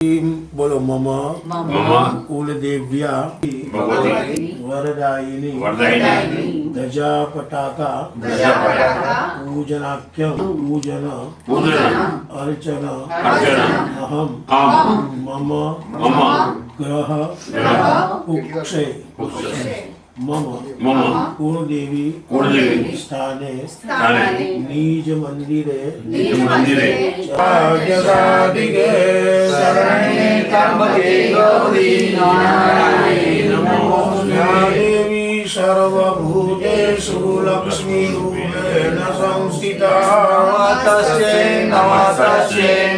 बोलो मम कुलदेव्या वरदायिनी ध्वजा पताका पूजनाख्यम पूजन अर्चन अहम मम ग्रह कुक्षे मम कुलदेवी स्थाने निज मंदिरे जगादिगे शरणे त्र्यंबके गौरी नारायणी नमोस्तुते देवी सर्वभूतेषु लक्ष्मीरूपेण संस्थिता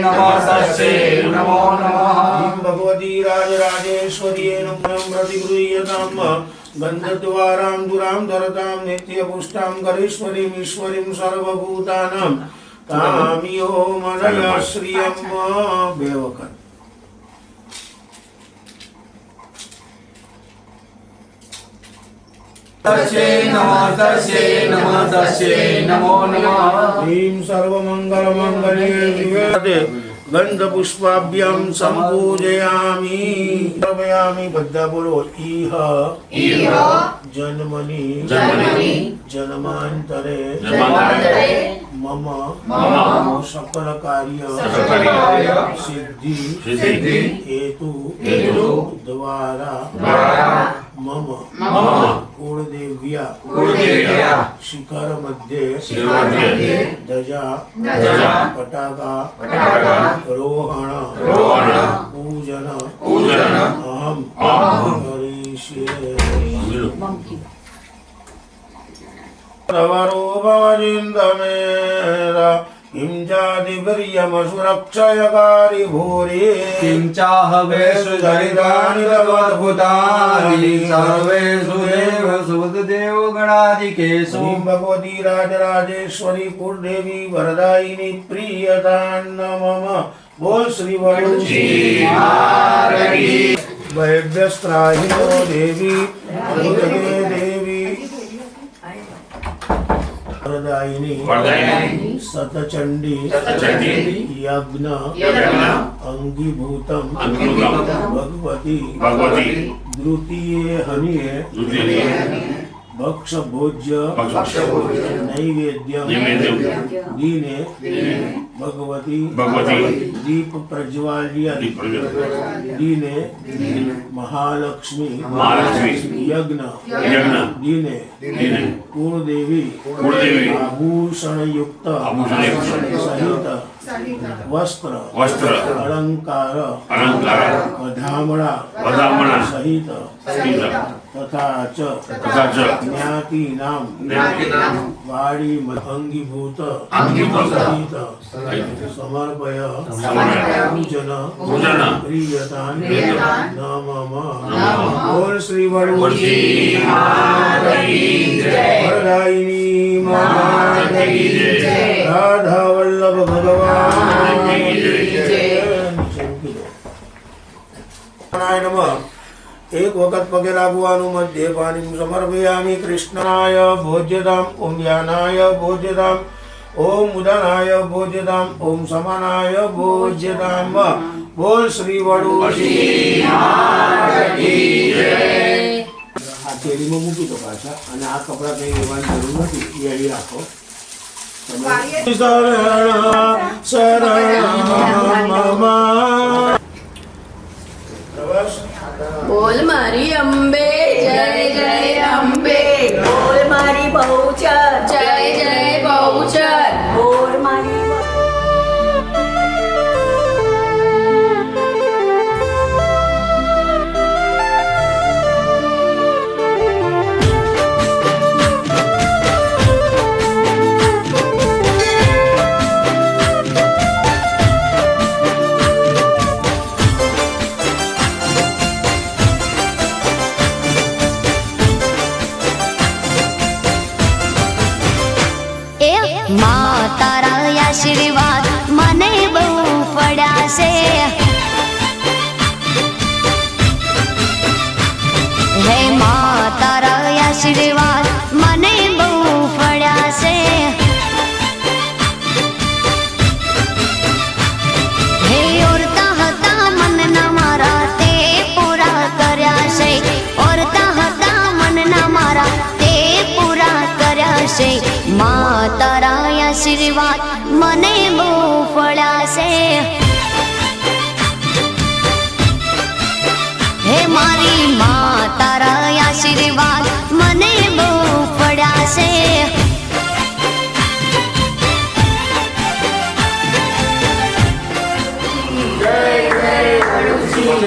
नमस्तस्यै नमो नमः भगवती राजराजेश्वरी नमः प्रतिगृह्यताम् गन्धद्वारां दुरां धरतां नित्यपुष्टां करेश्वरीं ईश्वरीं सर्वभूतानां तामियो मनया श्रियं बेवकन् तस्यै नमो नमः ह्रीं सर्वमङ्गलमङ्गले शिवे गंधपुष्पाभ्यां संपूजयामि समयामि बद्धा बोलो इह जन्मनि जन्मांतरे मम सकल कार्य सिद्धि हेतु द्वारा मम कुलदेव्या शिखर मध्ये ध्वजा पताका रोहण पूजन अहम करिष्ये प्रवरो भवजिन्दमेरा किं चादिवर्यमसुरक्षयकारि भूरि किं चाहवेषु चरितानि तवद्भुतानि सर्वेषु देवेषु देवगणाधिकेषु भगवती राजराजेश्वरी कुलदेवी वरदायिनी प्रियतान्न मम बोल श्री वरुणी वैभ्यस्त्राहिनो देवी देवी वरदायिनी सतचंडी यज्ञ अंगीभूतम भगवती द्वितीय हनिये भक्ष भोज्य नैवेद्यम दीने भगवती दीप प्रज्वाल्य दीने महालक्ष्मी यज्ञ दीने कुलदेवी आभूषण युक्त सहित वस्त्र अलंकार वधामणा सहित तथा च ज्ञातीनां वाणी अंगीभूत सहित समर्पय पूजन प्रियतान् न मम बोल श्री वरुणी वरदायिनी राधा वल्लभ भगवान नमः एक वक्त पगे लागुवानु मध्ये पानी समर्पयामि कृष्णाय भोज्यताम् ओम यानाय भोज्यताम् ओम उदनाय भोज्यताम् ओम समानाय भोज्यताम् बोल श्री वरुणी हाथेलीમાં મૂકી દો પાછા અને આ કપડા કઈ લેવાની જરૂર નથી એ અહીં રાખો बोल मारी अंबे जय जय अंबे बोल मारी बहुचर जय जय बहुचर बोल मारी આશીર્વાદ મને બહુ ફળ્યા છે. હે મારી માં તારા આશીર્વાદ મને બહુ ફળ્યા છે.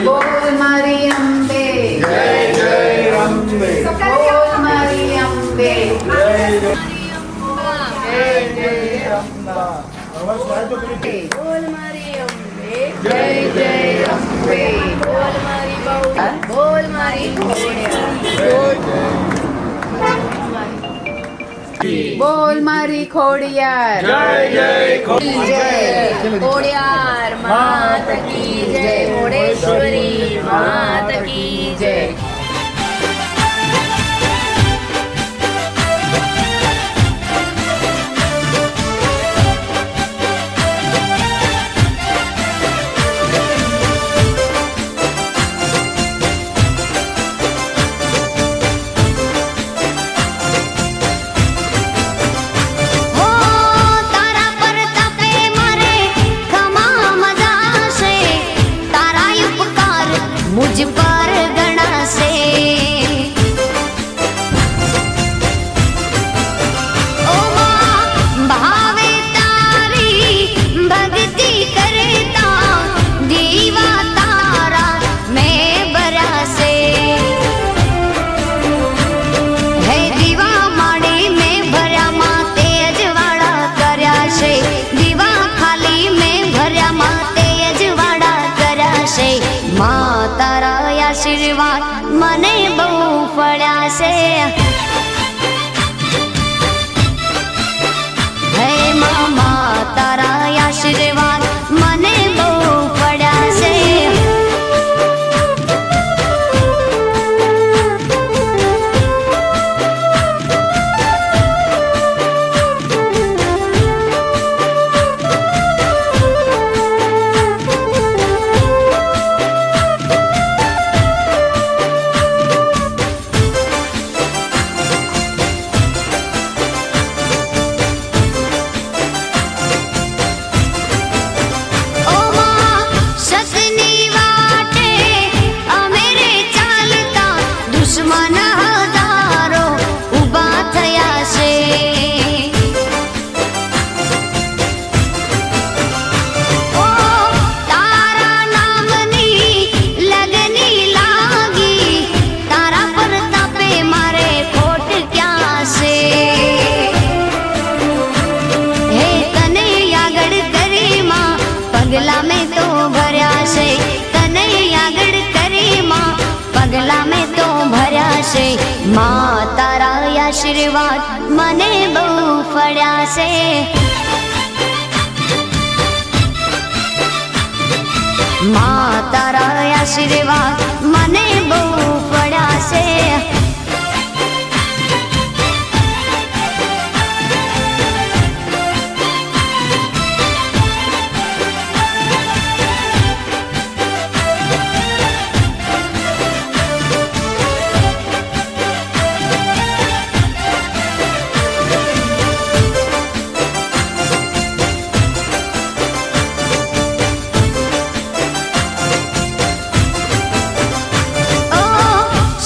બોલ મારી અંબે જય જય અંબે બોલ મારી અંબે અવાજ થાય તો કરી બોલ મારી અંબે જય જય અંબે બોલ મારી બહુ બોલ મારી બોલ મારી ખોડિયાર જય જય જય ખોડિયાર માત કી જય મોડેશ્વરી માત કી જય. હો તારા પર તપે મારે ખમા મજા છે. તારા ઉપકાર મુજ પર ગણાશે. ઓ માં ભાવે તારી ભક્તિ કરતા દીવા તારા મેં બરાશે. હે દીવા માડી મેં ભર્યામાં તે અજવાળા કર્યા છે. દીવા ખાલી મેં ભર્યામાં તે અજવાળા કર્યા છે. માં તારા આશીર્વાદ મને બહુ ફળ્યા છે. હે માં તારા આશીર્વાદ મને બહુ ફળ્યા છે. ઓ માં સતની વાટે અમે રે ચાલતા દુશ્મન હજારો ઊભા થયા છે. ઓ તારા નામની લગની લાગી તારા પર તપે મારે ખોટ ક્યાં છે. હે તને આગળ કરી માં પગલા મેં તો ભર્યા છે. તને આગળ કરી માં પગલા મેં તો ભર્યા છે. માં તારા આશીર્વાદ મને બહુ ફળ્યા છે. માં તારા આશીર્વાદ મને બહુ ફળ્યા છે. ઓ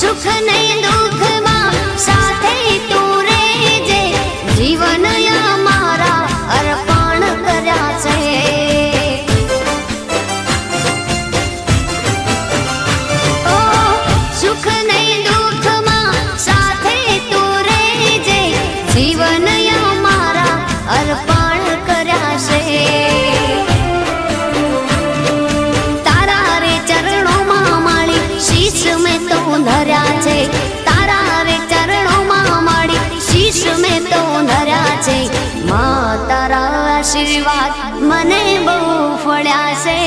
સુખ ને દુઃખમાં સાથે તું રહેજે. જીવન અમારા અર્પણ કર્યા છે. ઓ સુખ ને દુઃખમાં સાથે તું રહેજે. જીવન અમારા અર્પણ કર્યા છે. તારા રે ચરણોમાં માળી શીશ મેં તો ધર્યા છે. તારા રે ચરણોમાં માળી શીશ મેં તો ધર્યા છે. માં તારા આશીર્વાદ મને બહુ ફળ્યા છે.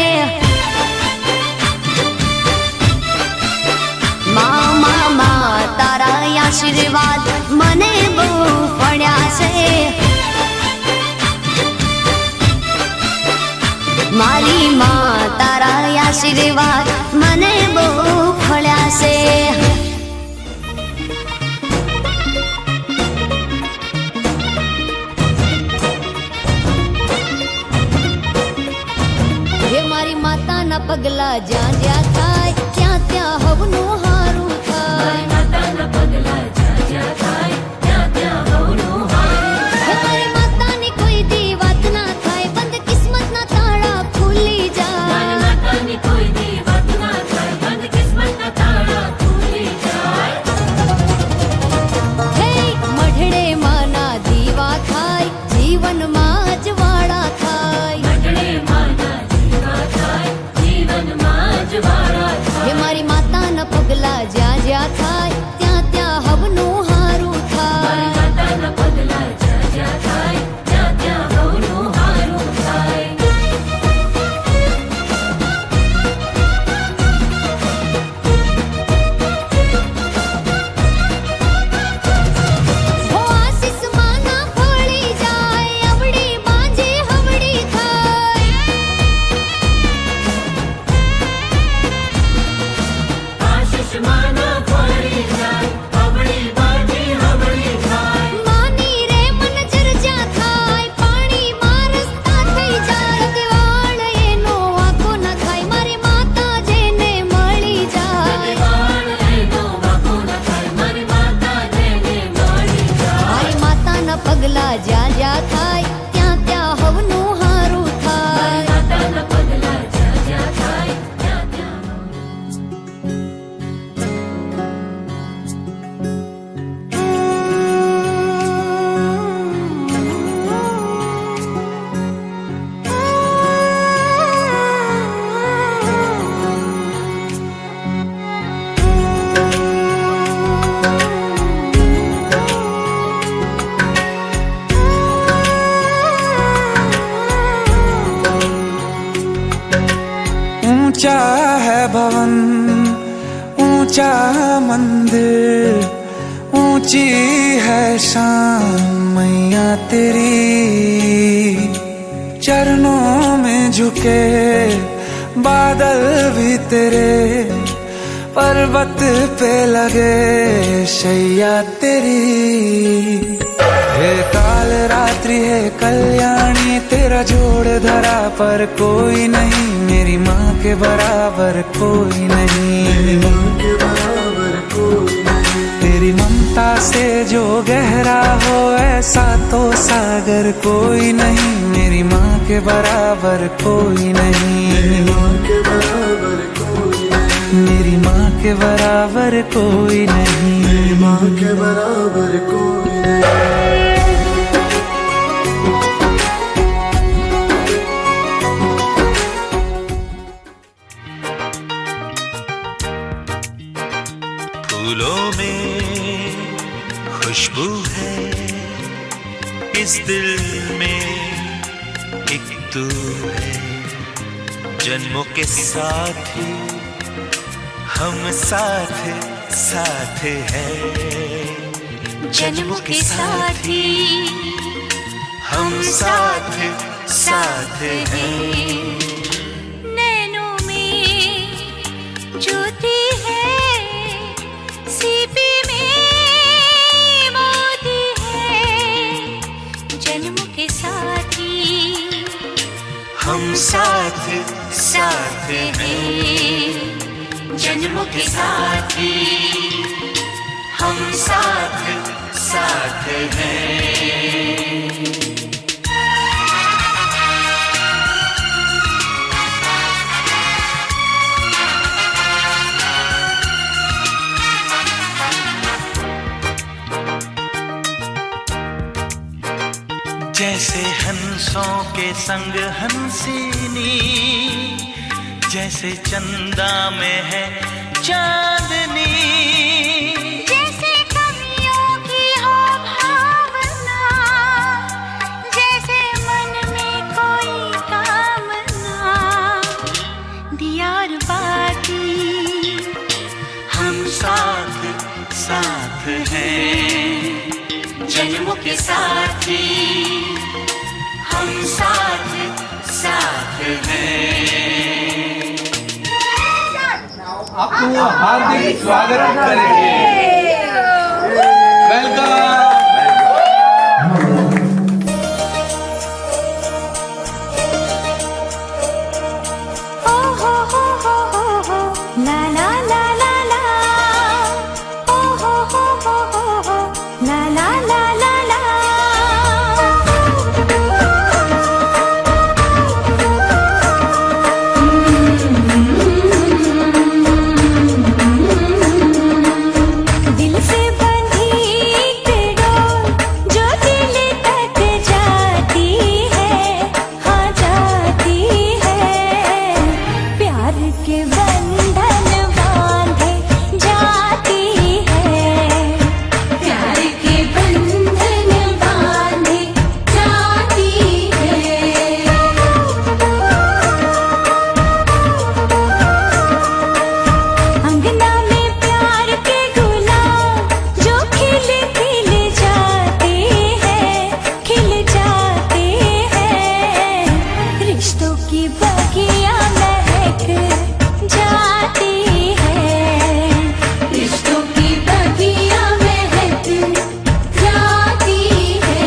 માં તારા આશીર્વાદ મને બહુ ફળ્યા છે. મારી માં તારા આશીર્વાદ મને બહુ ફળ્યા છે. પગલા જ્યાં જ્યાં થાય ત્યાં ત્યાં હવનું હારું થાય. માતાના પગલા જ્યાં જ્યાં થાય ત્યાં ત્યાં હવનું હારું હે મારી માતાની કોઈ દી વાત ના થાય, બંધ કિસ્મતના તાળા ખુલી જાય. માતાની કોઈ દી વાત ના થાય, બંધ કિસ્મતના તાળા ખુલી જાય. હે મઢડે માના દીવા થાય, જીવનમાં અજવાળા થાય. મઢડે માના દીવા થાય, જીવનમાં અજવાળા થાય. હે મારી માતાના પગલા જ્યાં જ્યાં થાય ત્યાં ત્યાં હવનું હારું થાય. માતાના પગલા જ્યાં જ્યાં થાય ત્યાં ત્યાં હવનું હારું થાય. હો આશીષ માના ફળી જાય, અવળી બાંજે હવળી થાય. આશીષ માના ફળી જાય, હવળી બાજી હવળી થાય. માની રે મન ચર્ચા થાય, પાણીમાં રસ્તા થઈ જાય. દિવાળ એનો વાંકો ન થાય, મારી માતા જેને મળી જાય. વાળ એનો વાંકો ન થાય, મારી માતા જેને મળી જાય. મારી માતાના પગલા જ્યાં જ્યાં થાય ત્યાં ત્યાં હવનું હારું થાય. માતાના પગલા જ્યાં જ્યાં થાય ત્યાં ત્યાં ऊंचा है भवन, ऊंचा मंदिर, ऊंची है शान मैया तेरी. चरणों में झुके बादल भी तेरे, पर्वत पे लगे शैया तेरी. हे काल रात्रि है कल्याणी, तेरा जोड़ धरा पर कोई नहीं, मेरी माँ के बराबर कोई नहीं. तेरी ममता से जो गहरा हो ऐसा तो सागर कोई नहीं, मेरी माँ के बराबर कोई नहीं. मेरी माँ के बराबर कोई नहीं. फूलों में खुशबू है, इस दिल में एक तू है. जन्मों के साथी हम साथ साथ हैं. जन्मों के साथी हम साथ साथ हैं. नैनों में ज्योति है, सीपी में मोती है. जन्मों के साथी हम साथ साथ हैं. जन्मों के साथी हम साथ साथ हैं. जैसे हंसों के संग हंसिनी, जैसे चंदा में है चांदनी. जैसे कवियों की हो भावना, जैसे मन में कोई कामना. दियार बाती हम साथ साथ हैं. जन्मों के साथी हम साथ साथ हैं. आपको हार्दिक स्वागत करेंगे. वेलकम. हो बंधन बांधे जाती है, प्यार के बंधन बांधे जाती है। अंगना में प्यार के गुलाब जो खिल खिल जाते हैं, खिल जाते हैं। रिश्तों की बगिया महक जाती है, रिश्तों की बगिया महक जाती है।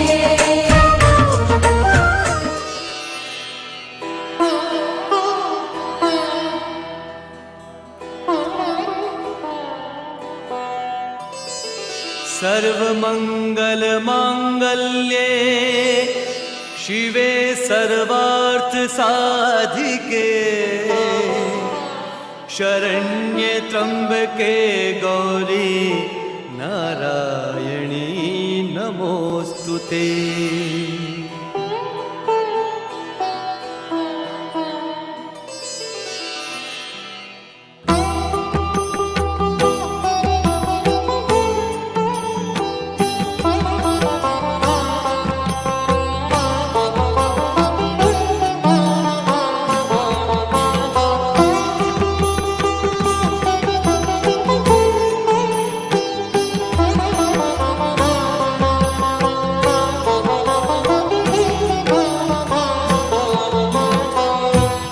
सर्वमंगल मांगल्ये शिवे सर्वार्थ साधिके शरण्ये त्र्यंबके गौरी नारायणी नमोस्तुते।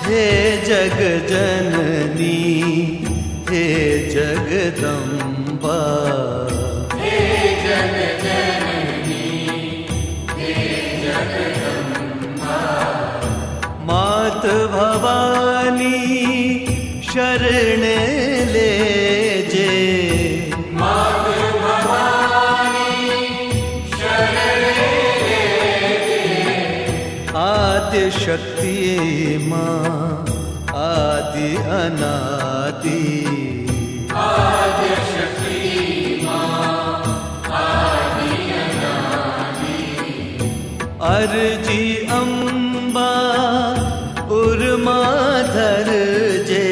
हे जग जननी हे जगदम्बा, मात भवानी शरण लेजे, आद्य शक्ति माँ आदि अनादि, अर्जी अम्बा उर्माधर जे,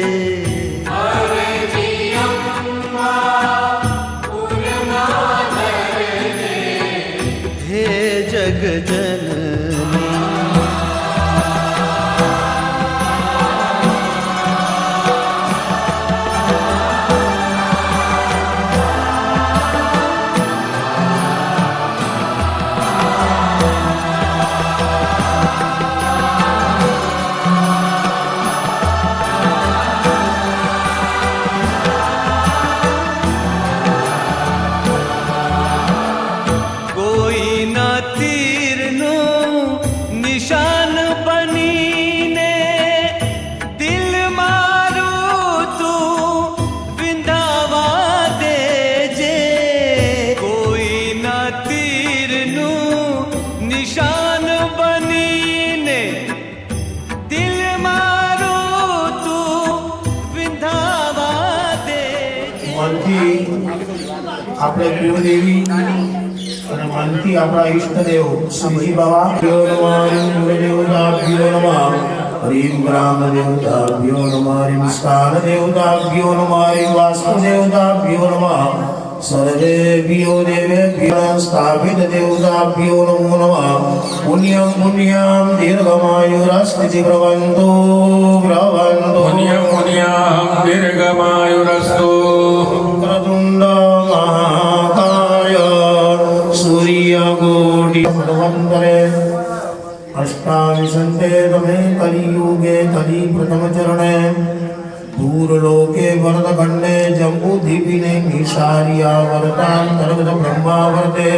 हे जग जननी। कोई ना तीरनो निशान बनीने दिल मारू तू विंदावा दे जे, कोई ना तीरनो निशान बनीने दिल मारू तू विंदावा दे जे। મનથી આપણે કુળદેવી અને મનથી આપણા ઈષ્ટદેવ શ્રીજી બાબા દેવતાભ્યો નમઃ, હરિમ ગ્રામ દેવતાભ્યો નમઃ, હરિમ સ્થાન દેવતાભ્યો નમઃ, હરિમ વાસ્તુ દેવતાભ્યો નમઃ, सर्वेभ्यो देवेभ्यो स्थापित देवताभ्यो नमो नमः। पुण्यं पुण्यं दीर्घमायुरस्ति भ्रवन्तु भ्रवन्तु, पुण्यं पुण्यं दीर्घमायुरस्तु। वक्रतुण्ड महाकाय सूर्यकोटि समप्रभे अष्टाविंशते तमे कलियुगे कलि प्रथम चरणे दूरलोके वरदखण्डे जम्बूद्वीपिने ईशार्यावर्तान्तर्गत ब्रह्मावर्ते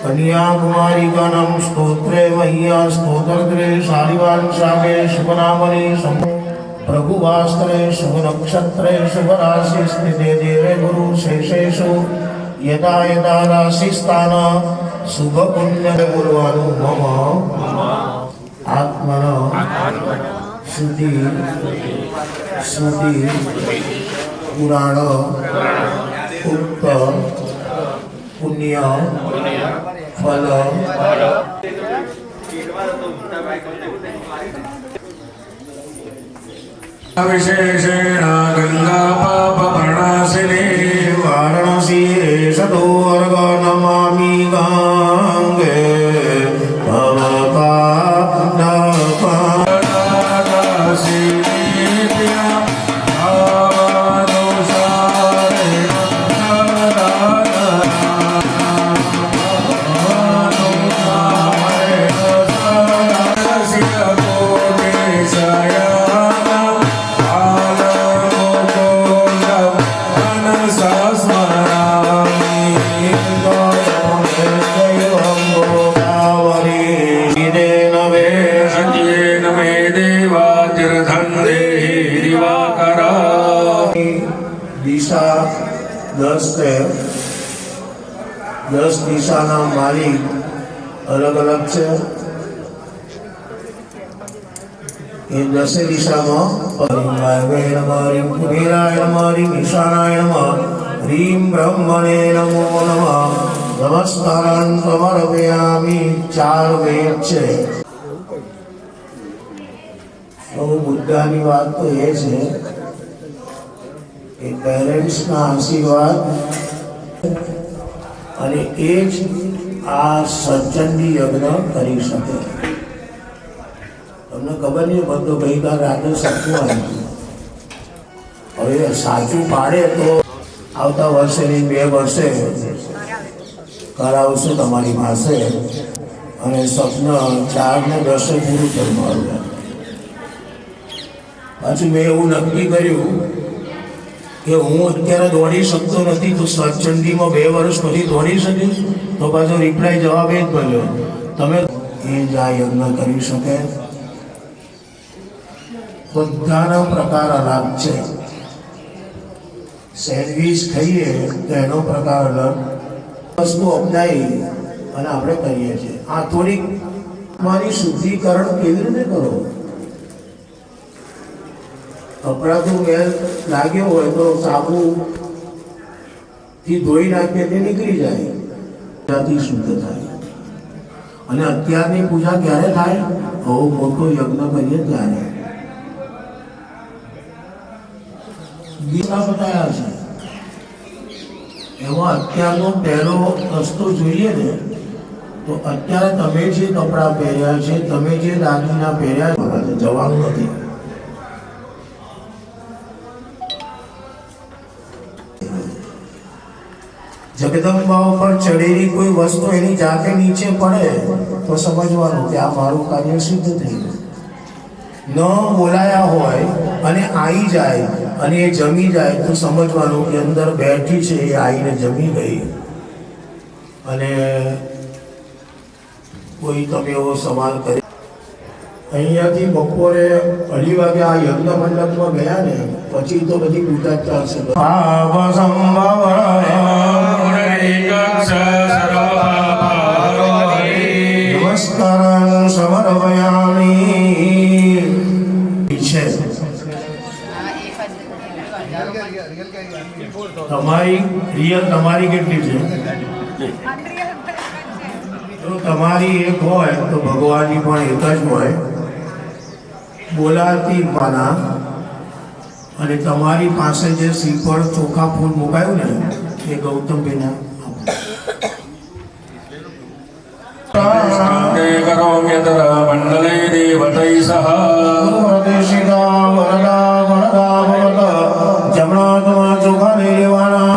कन्याकुमारिकानां स्तोत्रे मह्या स्तोत्रत्रे शालिवांशाके शुभनामनि प्रभुवास्त्रे शुभनक्षत्रे शुभराशि स्थिते देवे गुरुशेषेषु यदा यदा राशिस्थान शुभपुण्यगुरुवानु मम आत्मन श्रुति श्रुति पुराण उक्त पुण्य फल विशेषेण गंगा पाप प्रणाशिनी वाराणसी सदोर्ग नमामि गंगे દિશા 10 દિશાના માલિક અલગ અલગ છે. એ 10 દિશામાં હરિમ વાયવે નમઃ, હરિમ કુબેરાય નમઃ, હરિમ ઈશાનાય નમઃ, હરિમ બ્રહ્મણે નમો નમઃ, નમસ્કારં સમર્પયામિ. 4 વેદ છે. મુદ્દાની વાત તો એ છે કે પેરેન્ટ્સના આશીર્વાદ અને એ જ આ સચંડી યજ્ઞ કરી શકે. તમને ખબર નહીં, બધું ગઈકાલ રાતે સાચું આવ્યું. હવે સાચું પાડે તો આવતા વર્ષે નહીં 2 વર્ષે કરાવશે તમારી પાસે, અને સ્વપ્ન 4 ને 10 પૂરું કરવાનું. પાછું મેં એવું નક્કી કર્યું કે હું અત્યારે દોડી શકતો નથી, તો સચંડીમાં 2 વર્ષ પછી દોડી શકીશ. તો પાછો રિપ્લાય જવાબ એ જ મળ્યો, તમે એ જ આ યજ્ઞ કરી શકે. બધાના પ્રકાર અલગ છે. સેન્ડવીચ ખાઈએ તો એનો પ્રકાર અલગ, વસ્તુ અપનાવી અને આપણે કરીએ છીએ. આ થોડીક મારી શુદ્ધિકરણ કેવી રીતે કરો? કપડાં તો મેલ લાગ્યો હોય તો સાબુથી ધોઈ નાખીએ તે નીકળી જાય, ત્યાંથી શુદ્ધ થાય. અને અત્યારની પૂજા ક્યારે થાય? બહુ મોટો યજ્ઞ કરીએ ત્યારે. ગીતા બતાવ્યા છે એમાં અત્યારનો પહેલો રસ્તો જોઈએ ને, તો અત્યારે તમે જે કપડાં પહેર્યા છે, તમે જે દાગીના પહેર્યા છે, જવાનું નથી. જગદંબા ઉપર ચડેલી કોઈ વસ્તુ એની જાતે નીચે પડે તો સમજવાનું કે આ મારું કાર્ય સિદ્ધ થઈ ગયું. ન બોલાયા હોય અને આવી જાય અને એ જમી જાય તો સમજવાનું કે અંદર બેઠી છે એ આવીને જમી ગઈ. અને કોઈ તમે એવો સવાલ કરે. અહીંયાથી બપોરે 2:30 વાગે આ યજ્ઞ મંડપમાં ગયા ને પછી તો બધી પૂજા ચાલશે. પાપ સંભવ નમસ્કાર સમર્પયામિ છે. તમારી રિયલ તમારી કેટલી છે? જો તમારી એક હોય તો ભગવાનની પણ એક જ હોય, બોલાતી માના. અને તમારી પાસે જે શ્રીફળ ચોખા ફૂલ મુકાયું ને એ ગૌતમભાઈના મંડલે દેવતૈ સહ જમણા ચોખા લઈ લેવાના.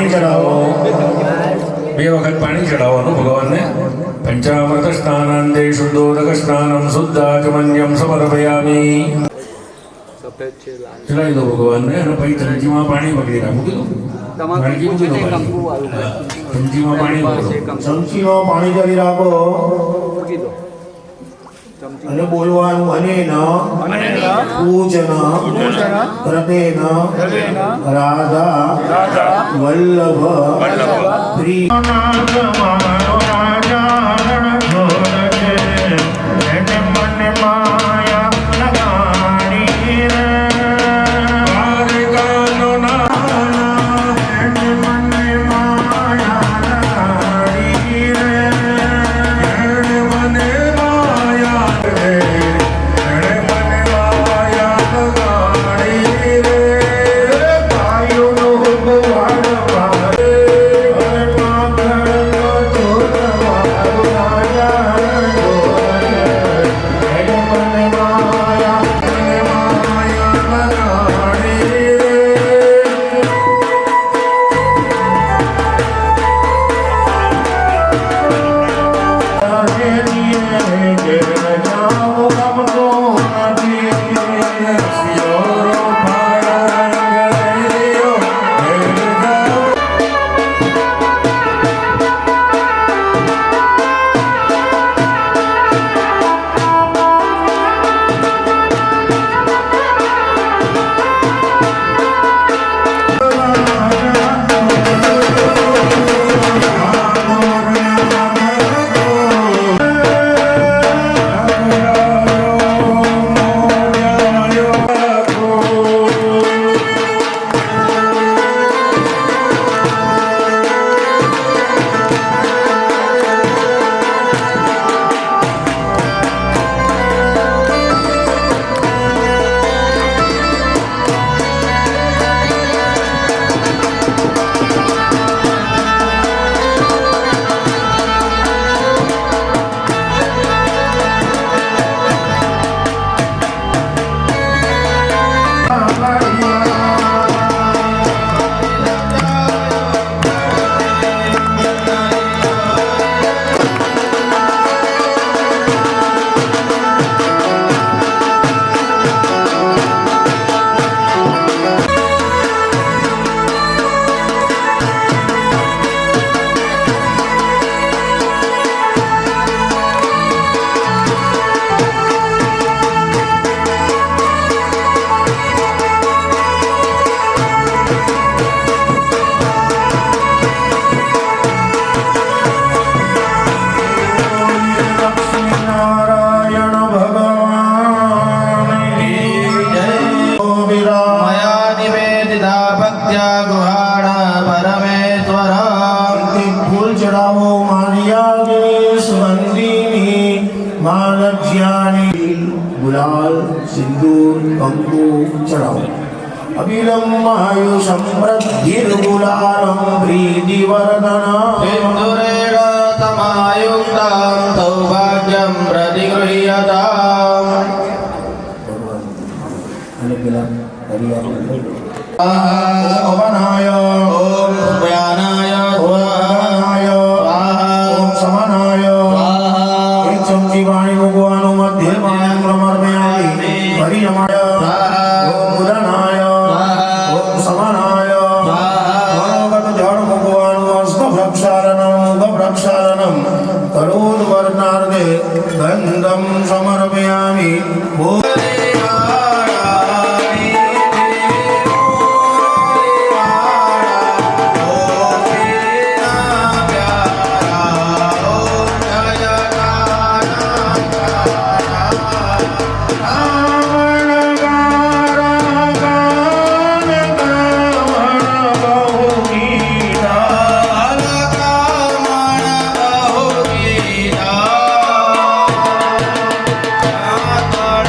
પાણી ચડાવો. 2 વખત પાણી ચડાવવાનું ભગવાનને. પંચામૃત સ્નાનાંતે શુદ્ધોદક સ્નાનમ શુદ્ધાચમન્યમ સમર્પયામી. ચડાવી દો ભગવાનને અને પછી ચમચીમાં પાણી પકડી રાખો. કીધું ચમચીમાં પાણી પકડો. ચમચીમાં પાણી કરી રાખો અને બોલવાનું અનેન પૂજન હૃદયન રાધા વલ્લભ પ્રિય गुलाल सिंदूर कंकु चढ़ाओ अभिलम्बायु समृद्धिर्गुलालं प्रीतिवर्धन सिंदूरेण तमायुक्तं सौभाग्यं प्रतिगृह्यताम् ओमनाय ओम व्यानाय ओमनाय ओम समनाय एक चमची पाणी भगवानो मध्य पाणी प्रमर्पयामि हरियमाय ओम उदनाय ओम समनाय मनोगत जड़ भगवानो अस्त प्रक्षालनम करोद्वर्णार्धे गंधम समर्पयामि Bye.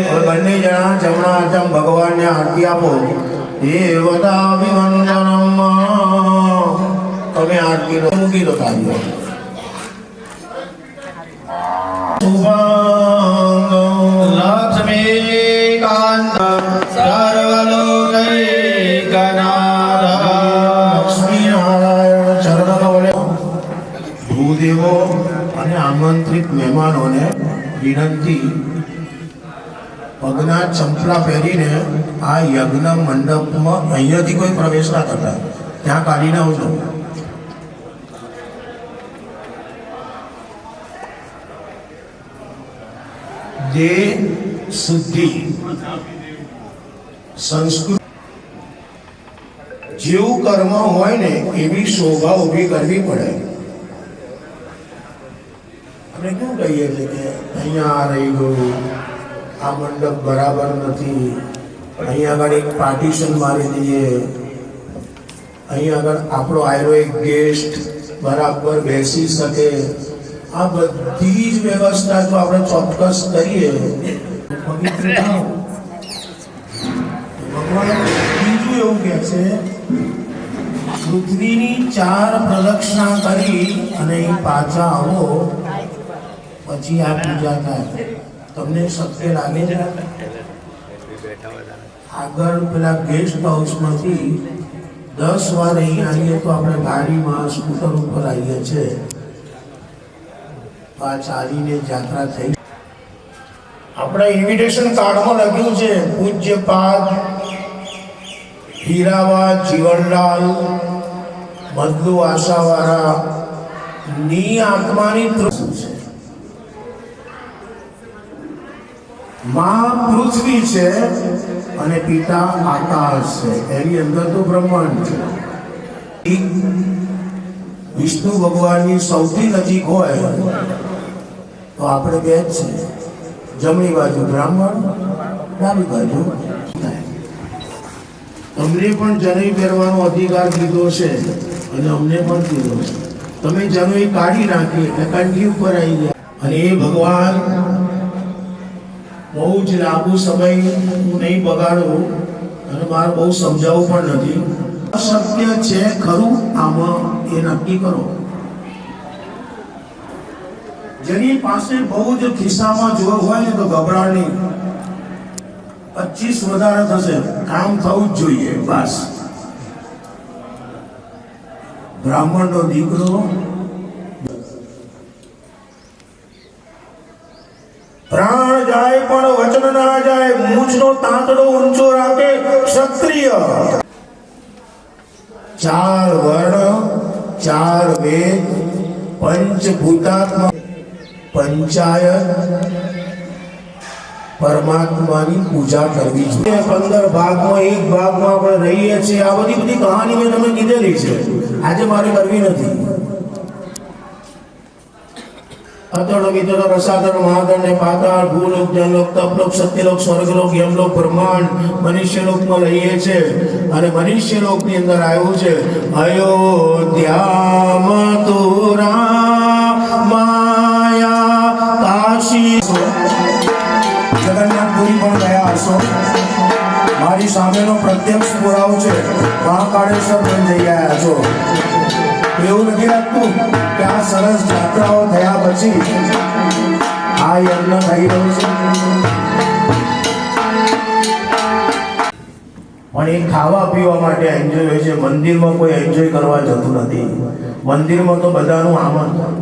હવે બંને જણા જમણા હાથમ ભગવાનને આરતી આપો. દેવતાભિવંદનમ. તમે આરતી મૂકી દો તારીઓ. લક્ષ્મીકાંત સર્વલોકૈકનાથ. લક્ષ્મીનારાયણ ચરણ કમલે. ભૂદેવો અને આમંત્રિત મહેમાનોને વિનંતી, પગના ચંપલા પહેરીને આ યજ્ઞ મંડપમાં અહીંયાથી કોઈ પ્રવેશ ના કરતા, ત્યાં કાઢીને આવજો. દેહ શુદ્ધિ સંસ્કૃત જેવું કર્મ હોય ને એવી શોભા ઊભી કરવી પડે. આપણે કેવું કહીએ છીએ કે અહીંયા આ રહી ગયું, આ મંડપ બરાબર નથી, અહીંયા આગળ એક પાર્ટીશન મારી દઈએ, અહીંયા આગળ આપણો આયરો એક ગેસ્ટ બરાબર બેસી શકે. આ બધી જ વ્યવસ્થા જો આપણે ચોક્કસ કરીએ પવિત્ર થાઓ. ભગવાન બીજું એવું કહે છે, પૃથ્વીની 4 પ્રદક્ષિણા કરી અને અહીં પાછા આવો પછી આ પૂજા થાય. તમને શક્ય લાગે છે? આગળ પેલા ગેસ્ટ હાઉસમાંથી 10 વાર અહીં આવીએ તો આપણે ગાડીમાં સ્કૂટર ઉપર આવીએ છીએ. આ ચાલીને યાત્રા થઈ. આપણા ઇન્વિટેશન કાર્ડમાં લખ્યું છે પૂજ્યપાદ હીરાવા જીવનલાલ મદલુ આશાવાળા ની આત્માની તૃપ્તિ છે. માં પૃથ્વી છે અને પિતા આકાશ છે, એની અંદર તો બ્રહ્માંડ છે. વિષ્ણુ ભગવાનની સૌથી નજીક હોય તો આપણે બે જ છે, જમણી બાજુ બ્રાહ્મણ, ડાબી બાજુ. તમને પણ જનોઈ પહેરવાનો અધિકાર દીધો છે અને અમને પણ દીધો છે. તમે જનોઈ કાઢી નાખી એટલે કંઠી ઉપર આવી ગયા. અને એ ભગવાન બહુ જ લાંબુ સમય હું નહીં બગાડું અને મારે બહુ સમજાવવું પણ નથી. અશક્ય છે ખરું આમાં એ નક્કી કરો. જેની પાસે બહુ જ ખિસ્સામાં જોર હોય ને તો ગભરાણ નહીં. 25 વધારે થશે, કામ થવું જ જોઈએ બસ. બ્રાહ્મણનો દીકરો પ્રાણ જાય પણ વચન ના જાય. મૂછનો તાંતડો ઊંચો રાખે ક્ષત્રિય. 4 વર્ણ 4 વેદ પંચભૂતાત્મા પંચાયત પરમાત્માની પૂજા કરવી જોઈએ. 15 ભાગમાં એક ભાગમાં આપણે રહીએ છીએ. આ બધી કહાની મેં તમને કીધેલી છે, આજે મારે કરવી નથી. અતળ વિતળ રસાતળ મહાતળ ને પાતાળ ભૂલોક જનલોક તપલોક સત્યલોક સ્વર્ગલોક યમલોક બ્રહ્માંડ મનુષ્યલોકમાં રહીએ છે. અને મનુષ્યલોકની અંદર આવ્યું છે અયોધ્યા મથુરા માયા કાશી. જગન્નાથપુરી પણ ગયા હશો. મારી સામેનો પ્રત્યક્ષ પુરાવો છે. મહાકાળેશ્વર પણ જઈ ગયા છો. એવું નથી લાગતું કે આ સરસ યાત્રાઓ થયા પછી આ યજ્ઞ થઈ રહ્યું છે? પણ એ ખાવા પીવા માટે એન્જોય હોય છે. મંદિરમાં કોઈ એન્જોય કરવા જતું નથી. મંદિરમાં તો બધાનું આમંત્રણ.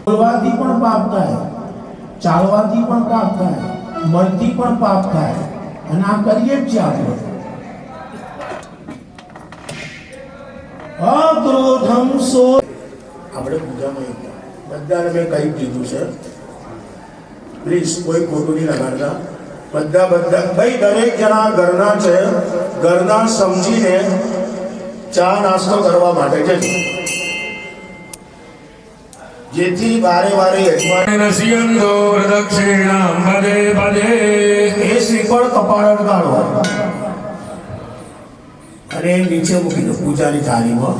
બોલવાથી પણ પાપ થાય, ચાલવાથી પણ પાપ થાય, મનથી પણ પાપ થાય. અને આ કરીએ જ છે આપણે. અક્રોધમ સો આપણે પૂજામાં બધાને મેં કહી દીધું છે. પ્લીઝ કોઈ ખોટું નહીં લગાડતા. બધા ભાઈ દરેક જણા ઘરના છે, ઘરના સમજીને ચા નાસ્તો કરવા માટે છે, જેથી વારે વારે નશ્યંતો પ્રદક્ષિણામ પદે પદે. એ શ્રીફળ કપાળ કાઢો અને નીચે મૂકી દો પૂજાની થાળીમાં.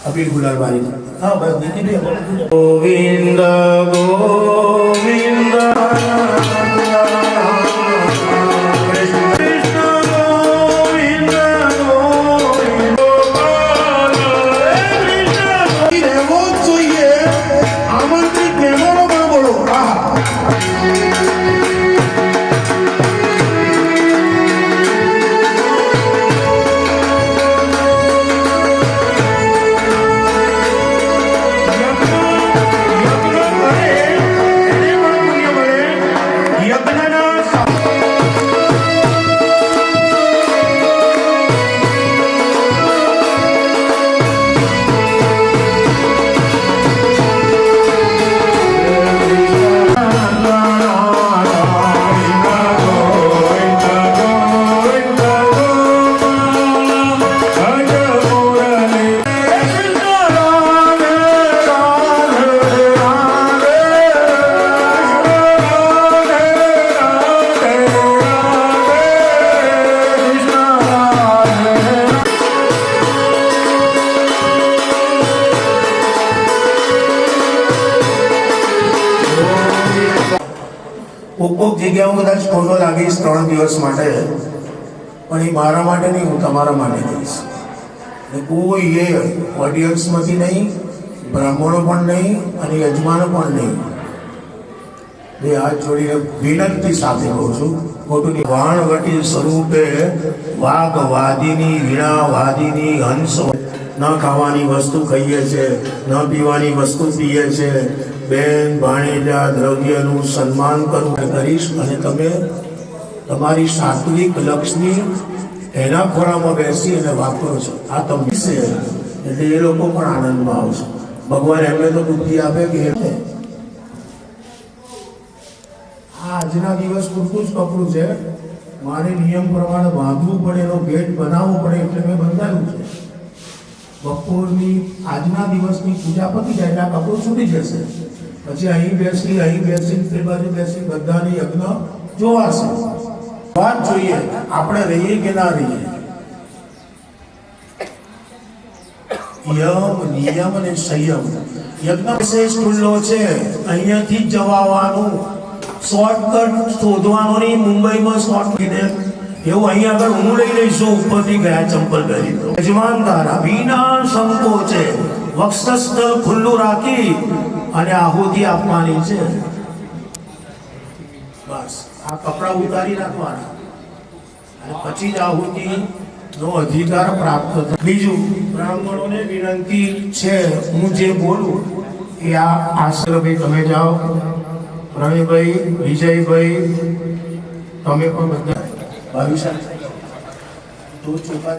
અબીલ ગુલાલ મારી દો. હા બસ નીકળી ગોવિંદ ગોવિંદ જગ્યાએ હું કદાચ ખોટો લાગીશ 3 દિવસ માટે, પણ એ મારા માટે નહીં, હું તમારા માટે કહીશ. અને કોઈ એ ઓડિયન્સમાંથી નહીં, બ્રાહ્મણો પણ નહીં અને યજમાનો પણ નહીં. બે હાથ જોડીને વિનંતી સાથે કહું છું, ખોટું નહીં. વાણવટી સ્વરૂપે વાઘ વાદીની, વીણા વાદીની, હંસ ન ખાવાની વસ્તુ ખાઈએ છે, ન પીવાની વસ્તુ પીએ છે. બેન ભાણેજા દ્રવ્યનું સન્માન કરવું કરીશ અને તમે તમારી સાત્વિક લક્ષ્મી એના ખોળામાં બેસી અને વાપરો છો. આ તમે છે એટલે એ લોકો પણ આનંદમાં આવશે. ભગવાન એમને તો બુદ્ધિ આપે કે આજના દિવસ પૂરતું જ કપડું છે, મારે નિયમ પ્રમાણે બાંધવું પડે, એનો ભેટ બનાવવો પડે એટલે મેં બંધાયું છે. બપોરની આજના દિવસની પૂજા પતી જાય એટલે આ કપડું છૂટી જશે. પછી અહીં બેસી તે બાજુ બેસી બધાની યજ્ઞ જોવાશે. વાત જોઈએ આપણે રહીએ કે ના રહીએ. યમ નિયમ અને સંયમ. યજ્ઞ વિશેષ ખુલ્લો છે, અહીંયાથી જ જવાનું. શોર્ટકટ શોધવાનો નહીં. મુંબઈમાં શોર્ટકટ એવું અહીંયા આગળ હું લઈ લઈશું. ઉપરથી ગયા ચંપલ પહેરી દો. યજમાન તારા વિના સંકોચે વક્ષસ્થળ ખુલ્લું રાખી અને આહુતિ આપવાની છે. બસ આ કપડા ઉતારી રાખવાના અને પછી જ આહુતિ નો અધિકાર પ્રાપ્ત થાય. બીજું, બ્રાહ્મણોને વિનંતી છે, હું જે બોલું એ આ આશ્રમભાઈ તમે જાઓ, પ્રવીણભાઈ, વિજયભાઈ તમે પણ બધા ભાવિશાળ તો ચોખા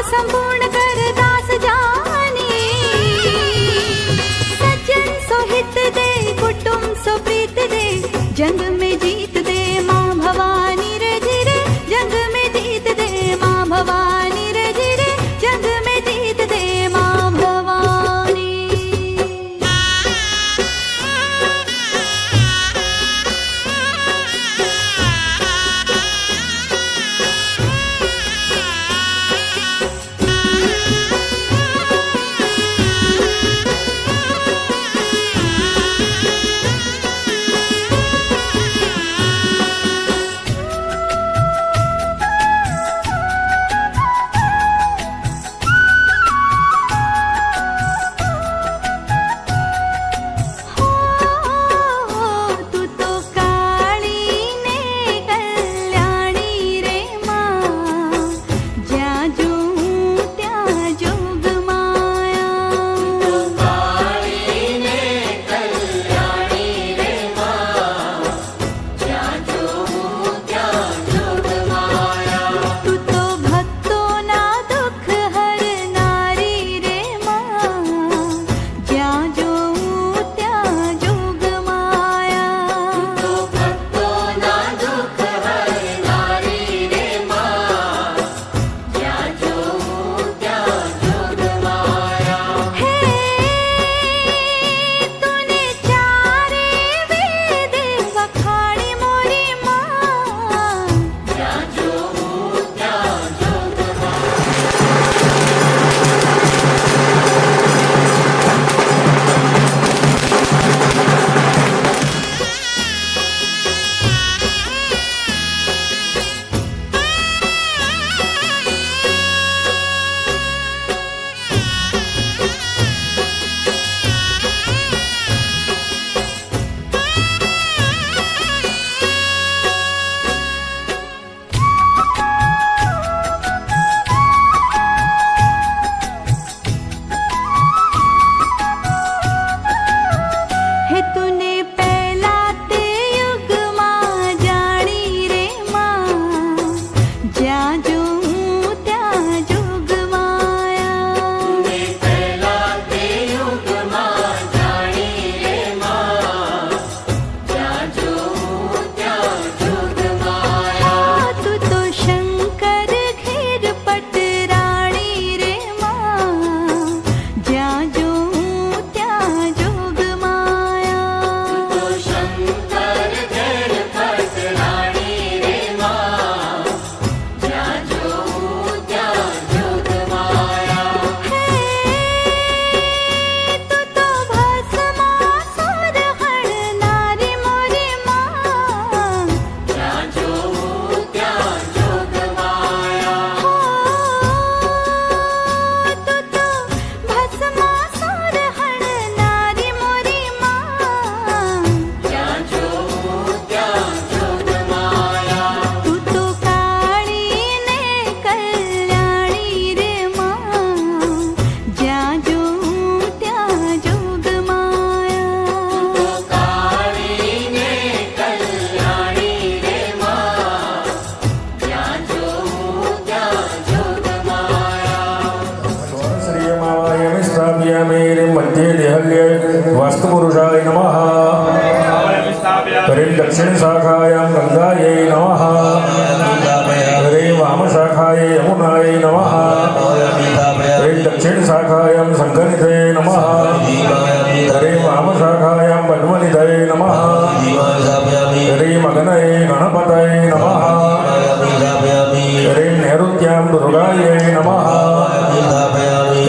संपूर्ण कर दास जानी. सज्जन सो हित दे, कुटुंब सो प्रीत दे, जंग में जीत दे माँ भवानी रे धीरे. जंग में जीत दे माँ भवानी रे धीरे. जंग में जीत दे माँ भवानी. वायव्ये वास्तुपुरुषाय नमः हरे दक्षिणशाखायां गङ्गायै नमः हरे वामशाखायै यमुनायै नमः हरे दक्षिणशाखायां सङ्गनिधये नमः हरे वामशाखायां पद्मनिधये नमः हरे मगनये गणपतये नमः हरे नैऋत्यां दुर्गायै नमः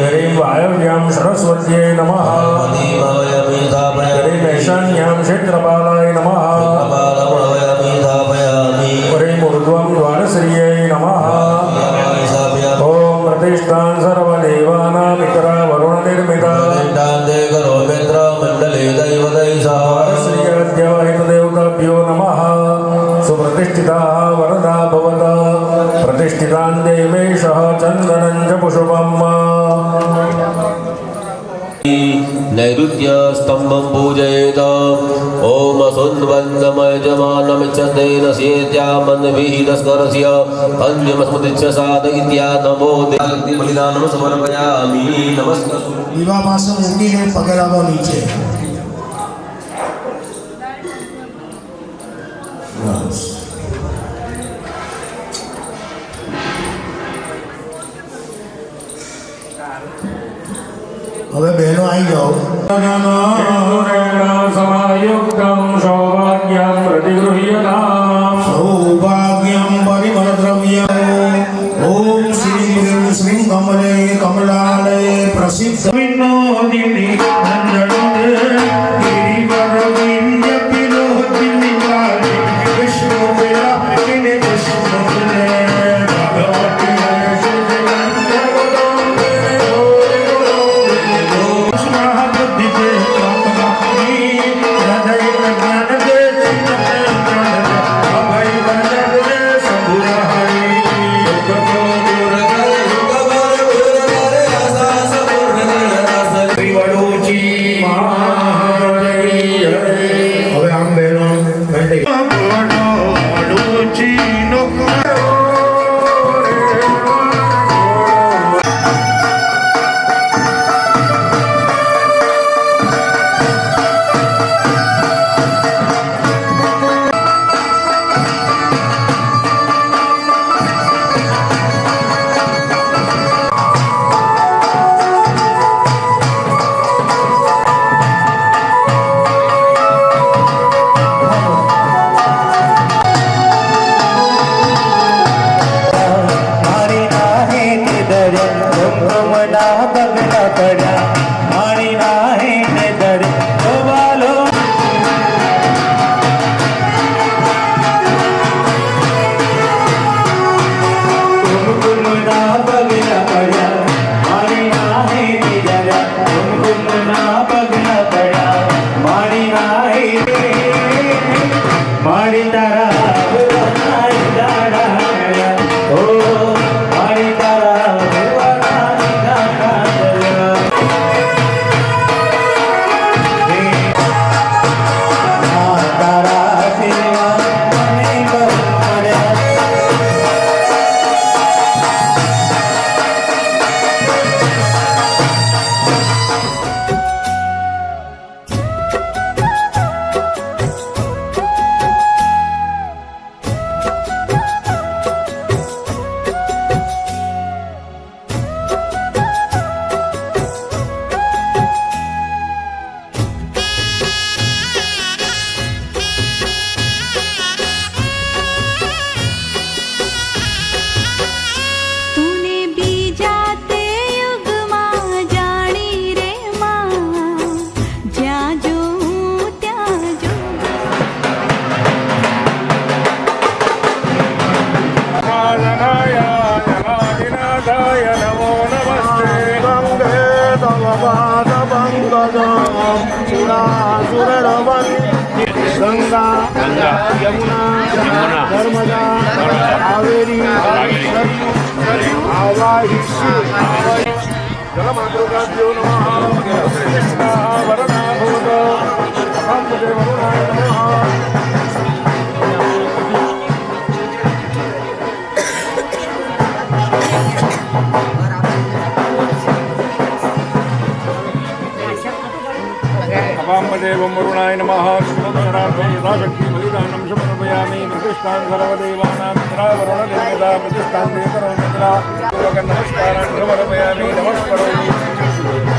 हरे वायव्यां सरस्वत्यै नमः हरे ईशान्यां क्षेत्रपालाय नमः हरे ऊर्ध्वं द्वारश्रियै नमः ॐ प्रतिष्ठां सर्वदेवानामितरा वरुणनिर्मिता श्रीयद्यवहितदेवताभ्यो नमः सुप्रतिष्ठिताः वरदा भवत प्रतिष्ठितां देवेशः चन्दनं च पुष्पम् नैऋत्य स्तंभं पूजयेत ओम सुन्वन्दमयजमानमिच्छन्देन सेत्यामन्विः तस्करस्य अन्यमस्मृतिच्छ साधयित्या नमो देवाग्नि बलिदानं समर्पयामि नमस्कार વિવાહ પાસે મૂકીને પગે લાગો નીચે. બસ. હવે બહેનો આવી જાઓ. समायुक्तं सौभाग्यं प्रतिगृह्यताम् સૌભાગ્યમ પરિમલદ્રવ્યમ. ઓમ શ્રી હ્રીં શ્રીં કમલે કમલાલય પ્રસિદ્ધ હવે આમ બહેનો गंगा यमुना नर्मदा कावेरी आवाही जलमातृकाभ्यो नमः वरदा भवतु वरुणाय नमः देवं वरुणाय नमः शुभकरार्थं यथाशक्ति बलिदानं समर्पयामि प्रतिष्ठां सर्वदेवानां वरुणदेवता प्रतिष्ठां देवकरोमि नमस्कारान् समर्पयामि नमस्करोमि